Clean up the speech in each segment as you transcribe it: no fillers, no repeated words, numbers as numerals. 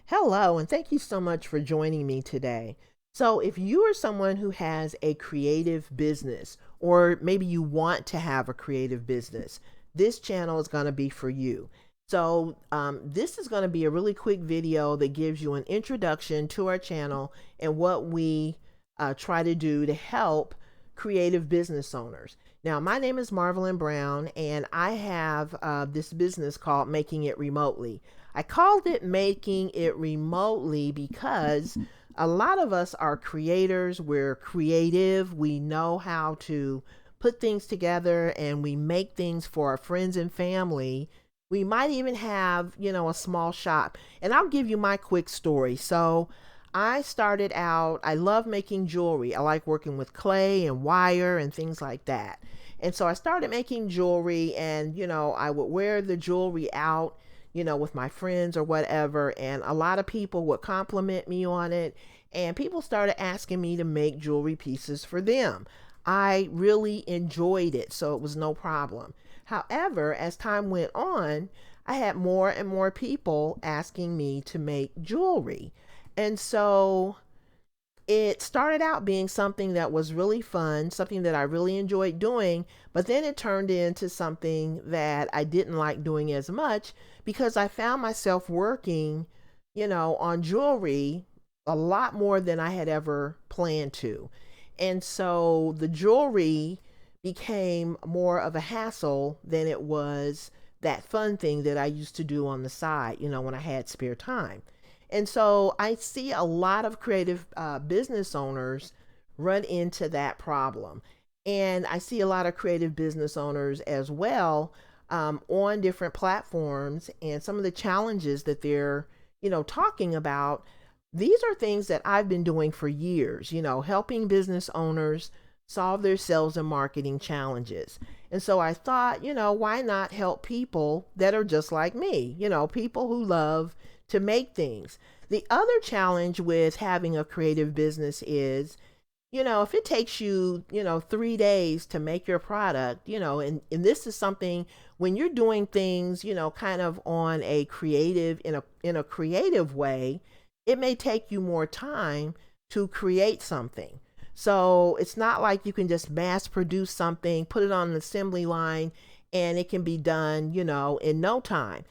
Hello, and thank you so much for joining me today. So, if you are someone who has a creative business, or maybe you want to have a creative business, this channel is going to be for you. This is going to be a really quick video that gives you an introduction to our channel and what we try to do to help creative business owners. Now, my name is Marvelyn Brown, and I have this business called Making It Remotely. I called it Making It Remotely because a lot of us are creators. We're creative. We know how to put things together and we make things for our friends and family. We might even have, a small shop. And I'll give you my quick story. So, I started out, I love making jewelry. I like working with clay and wire and things like that. And so I started making jewelry and, I would wear the jewelry out, with my friends or whatever. And a lot of people would compliment me on it. And people started asking me to make jewelry pieces for them. I really enjoyed it, so it was no problem. However, as time went on, I had more and more people asking me to make jewelry. And so it started out being something that was really fun, something that I really enjoyed doing, but then it turned into something that I didn't like doing as much because I found myself working, on jewelry a lot more than I had ever planned to. And so the jewelry became more of a hassle than it was that fun thing that I used to do on the side, when I had spare time. And so I see a lot of creative business owners run into that problem. And I see a lot of creative business owners as well on different platforms and some of the challenges that they're, talking about. These are things that I've been doing for years, helping business owners solve their sales and marketing challenges. And so I thought, why not help people that are just like me, people who love to make things. The other challenge with having a creative business is, if it takes you, 3 days to make your product, and this is something when you're doing things, kind of on a creative, in a creative way, it may take you more time to create something. So it's not like you can just mass produce something, put it on an assembly line, and it can be done, in no time.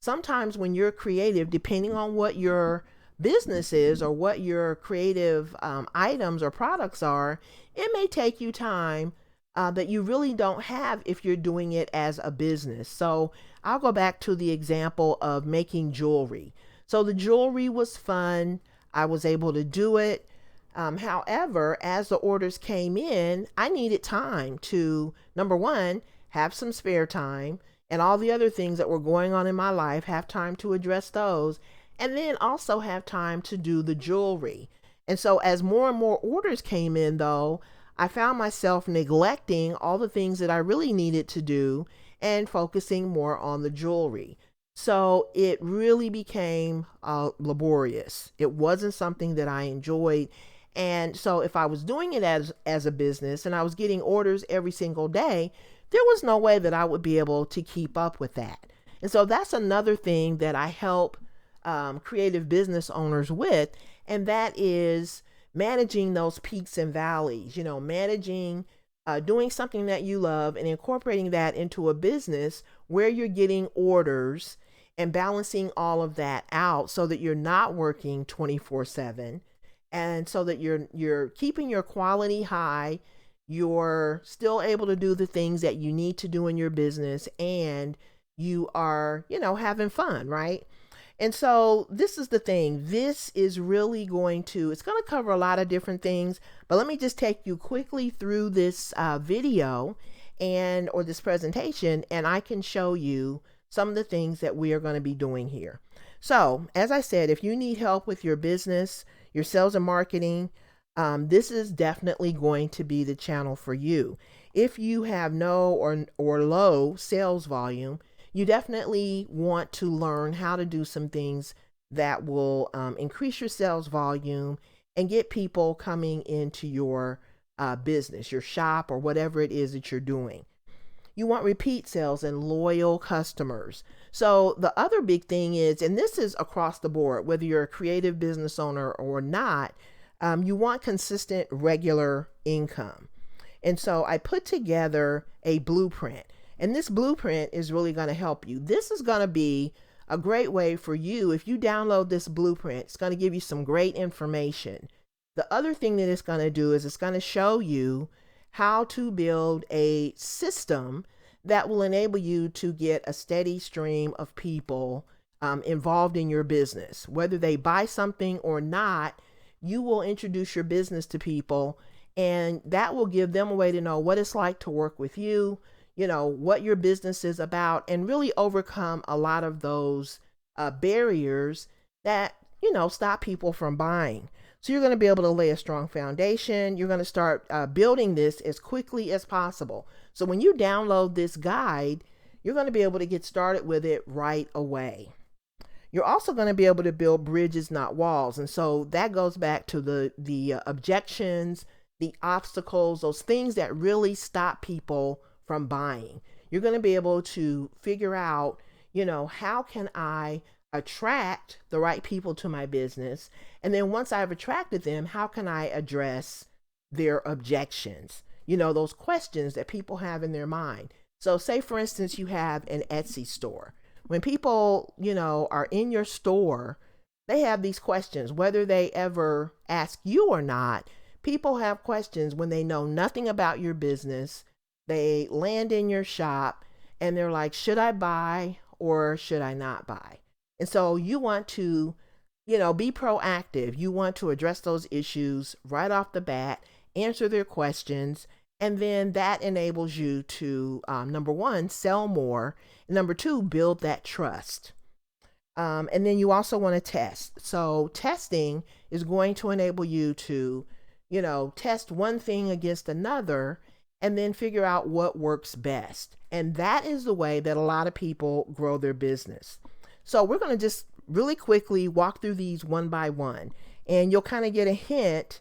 Sometimes when you're creative, depending on what your business is or what your creative items or products are, it may take you time that you really don't have if you're doing it as a business. So I'll go back to the example of making jewelry. So the jewelry was fun. I was able to do it. However, as the orders came in, I needed time to, number one, have some spare time and all the other things that were going on in my life, have time to address those, and then also have time to do the jewelry. And so, as more and more orders came in, though, I found myself neglecting all the things that I really needed to do and focusing more on the jewelry. So it really became laborious. It wasn't something that I enjoyed. And so if I was doing it as a business and I was getting orders every single day, there was no way that I would be able to keep up with that. And so that's another thing that I help creative business owners with, and that is managing those peaks and valleys, managing doing something that you love and incorporating that into a business where you're getting orders and balancing all of that out so that you're not working 24/7 and so that you're keeping your quality high, you're still able to do the things that you need to do in your business, and you are, having fun, right? And so this is the thing. This is really it's going to cover a lot of different things, but let me just take you quickly through this video or this presentation, and I can show you some of the things that we are going to be doing here. So as I said, if you need help with your business, your sales and marketing, this is definitely going to be the channel for you. If you have no or low sales volume, you definitely want to learn how to do some things that will increase your sales volume and get people coming into your business, your shop, or whatever it is that you're doing. You want repeat sales and loyal customers. So the other big thing is, and this is across the board, whether you're a creative business owner or not, you want consistent, regular income. And so I put together a blueprint, and this blueprint is really going to help you. This is going to be a great way for you. If you download this blueprint, it's going to give you some great information. The other thing that it's going to do is it's going to show you how to build a system that will enable you to get a steady stream of people involved in your business. Whether they buy something or not, you will introduce your business to people, and that will give them a way to know what it's like to work with you, what your business is about, and really overcome a lot of those barriers that, stop people from buying. So you're going to be able to lay a strong foundation. You're going to start building this as quickly as possible. So when you download this guide, you're going to be able to get started with it right away. You're also going to be able to build bridges, not walls. And so that goes back to the objections, the obstacles, those things that really stop people from buying. You're going to be able to figure out, how can I attract the right people to my business? And then once I've attracted them, how can I address their objections? Those questions that people have in their mind. So say, for instance, you have an Etsy store. When people, are in your store, they have these questions, whether they ever ask you or not. People have questions when they know nothing about your business. They land in your shop and they're like, should I buy or should I not buy? And so you want to, be proactive. You want to address those issues right off the bat, answer their questions, and then that enables you to, number one, sell more. Number two, build that trust. And then you also want to test. So testing is going to enable you to, test one thing against another and then figure out what works best. And that is the way that a lot of people grow their business. So we're going to just really quickly walk through these one by one, and you'll kind of get a hint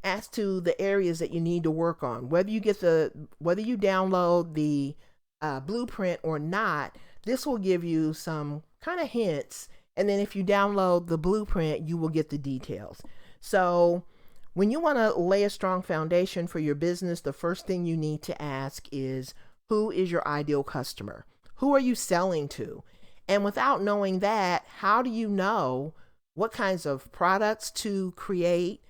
as to the areas that you need to work on. Whether you download the blueprint or not, this will give you some kind of hints. And then if you download the blueprint, you will get the details. So when you want to lay a strong foundation for your business, the first thing you need to ask is, who is your ideal customer? Who are you selling to? And without knowing that, how do you know what kinds of products to create?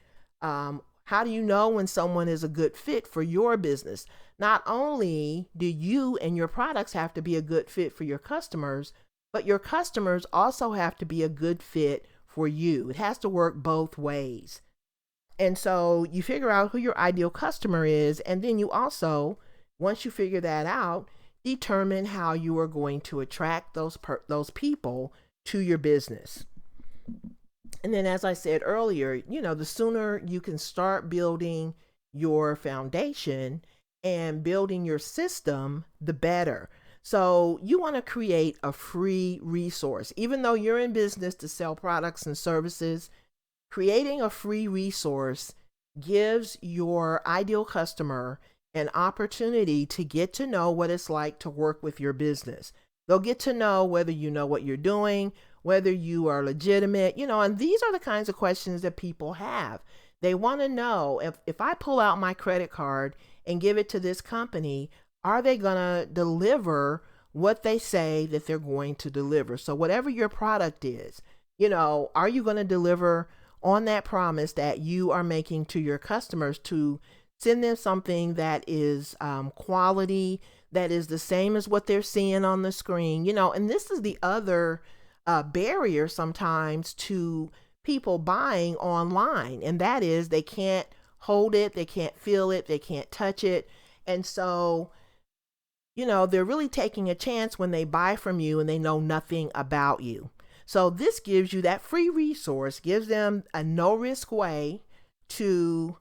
How do you know when someone is a good fit for your business? Not only do you and your products have to be a good fit for your customers, but your customers also have to be a good fit for you. It has to work both ways. And so you figure out who your ideal customer is, and then you also, once you figure that out, determine how you are going to attract those people to your business. And then, as I said earlier, the sooner you can start building your foundation and building your system, the better. So you want to create a free resource. Even though you're in business to sell products and services, creating a free resource gives your ideal customer an opportunity to get to know what it's like to work with your business. They'll get to know whether you know what you're doing, whether you are legitimate, and these are the kinds of questions that people have. They want to know, if I pull out my credit card and give it to this company, are they going to deliver what they say that they're going to deliver? So whatever your product is, are you going to deliver on that promise that you are making to your customers, to send them something that is quality, that is the same as what they're seeing on the screen, and this is the other barrier sometimes to people buying online, and that is they can't hold it, they can't feel it, they can't touch it. And so, they're really taking a chance when they buy from you and they know nothing about you. So this gives you that free resource, gives them a no-risk way to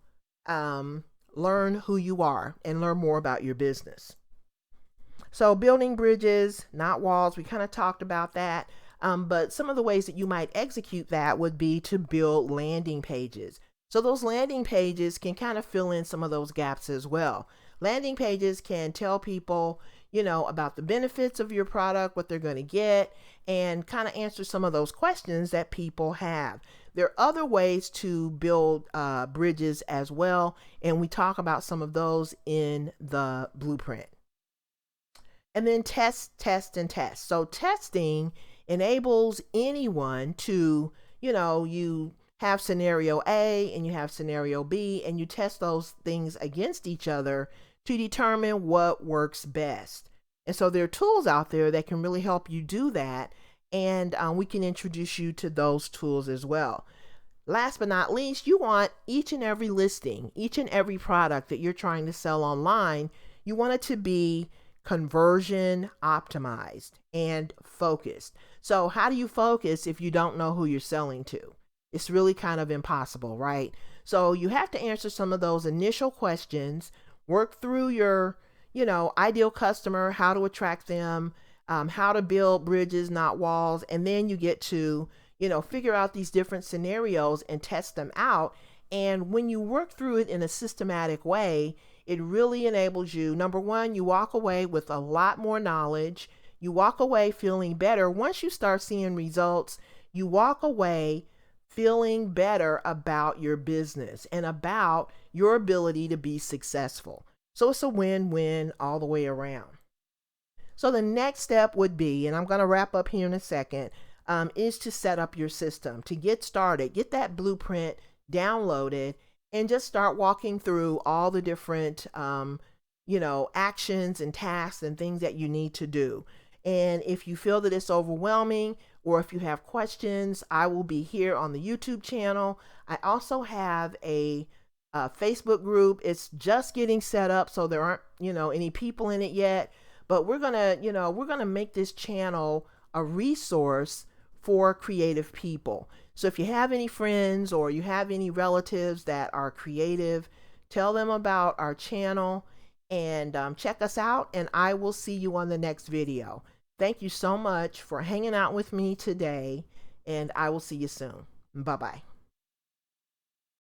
learn who you are and learn more about your business. So building bridges, not walls, we kind of talked about that. But some of the ways that you might execute that would be to build landing pages. So those landing pages can kind of fill in some of those gaps as well. Landing pages can tell people, about the benefits of your product, what they're going to get, and kind of answer some of those questions that people have. There are other ways to build bridges as well, and we talk about some of those in the blueprint. And then test, test, and test. So testing enables anyone to, you have scenario A and you have scenario B, and you test those things against each other to determine what works best. And so there are tools out there that can really help you do that, and we can introduce you to those tools as well. Last but not least, you want each and every listing, each and every product that you're trying to sell online, you want it to be conversion optimized and focused. So how do you focus if you don't know who you're selling to? It's really kind of impossible, right? So you have to answer some of those initial questions, work through your, ideal customer, how to attract them, how to build bridges, not walls. And then you get to, figure out these different scenarios and test them out. And when you work through it in a systematic way, it really enables you. Number one, you walk away with a lot more knowledge. You walk away feeling better. Once you start seeing results, you walk away feeling better about your business and about your ability to be successful. So it's a win-win all the way around. So the next step would be, and I'm going to wrap up here in a second, is to set up your system, to get started, get that blueprint downloaded, and just start walking through all the different, actions and tasks and things that you need to do. And if you feel that it's overwhelming, or if you have questions, I will be here on the YouTube channel. I also have a Facebook group. It's just getting set up, so there aren't, any people in it yet. But we're gonna make this channel a resource for creative people. So if you have any friends or you have any relatives that are creative, tell them about our channel and check us out, and I will see you on the next video. Thank you so much for hanging out with me today, and I will see you soon. Bye-bye.